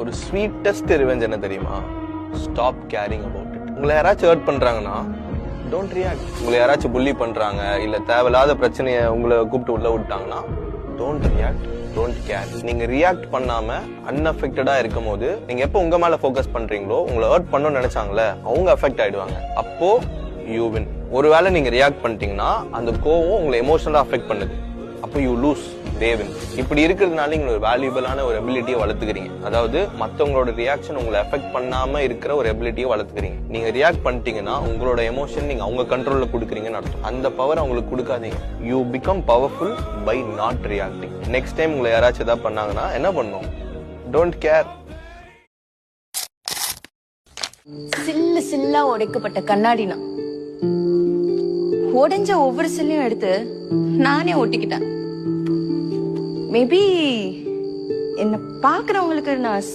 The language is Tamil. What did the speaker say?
ஒரு ஸ்வீட்டஸ்ட் ரிவெஞ்ச் என்ன தெரியுமா? Stop carrying about it. உங்களை யாராச்சும் ஹர்ட் பண்றாங்கன்னா டோன்ட் ரியாக்ட். உங்களை யாராச்சும் புள்ளி பண்றாங்க இல்ல தேவையில்லாத பிரச்சனையை உங்களை கூப்பிட்டு உள்ள விட்டாங்கன்னா டோன்ட் ரியாக்ட், டோன்ட் கேர். நீங்க ரியாக்ட் பண்ணாம அன்அஃபெக்டடா இருக்கும் போது நீங்க எப்ப உங்க மேல ஃபோக்கஸ் பண்றீங்களோ, உங்களை ஹர்ட் பண்ணணும்னு நினைச்சாங்களே அவங்க அஃபெக்ட் ஆயிடுவாங்க. அப்போ யூ வின். ஒருவேளை நீங்க ரியாக்ட் பண்ணிட்டீங்கன்னா அந்த கோவம் உங்களை எமோஷனலா அஃபெக்ட் பண்ணுது. அப்போ யூ லூஸ், தே வின். இப்படி இருக்கிறதுனால நீங்க ஒரு வேல்யூபிளான ஒரு எபிலிட்டியை வளர்த்துக்கிறீங்க. அதாவது மத்தவங்களோட ரியாக்ஷன் உங்களை எஃபெக்ட் பண்ணாம இருக்கிற ஒரு எபிலிட்டியை வளர்த்துக்கிறீங்க. நீங்க ரியாக்ட் பண்ணிட்டீங்கன்னா உங்களோட எமோஷன் நீங்க அவங்க கண்ட்ரோல்ல கொடுக்குறீங்கன்னு அர்த்தம். அந்த பவர் அவங்களுக்கு கொடுக்காதீங்க. You become powerful by not reacting. Next time உங்களை யாராச்சும் ஏதாவது பண்ணாங்கன்னா என்ன பண்ணும்? Don't care. சில்லு சில்லா உடைக்கப்பட்ட கண்ணாடினா உடைஞ்ச ஒவ்வொரு சில்லையும் எடுத்து நானே ஒட்டிக்கிட்டேன். மேபி என்ன பாக்குறவங்களுக்கு நான்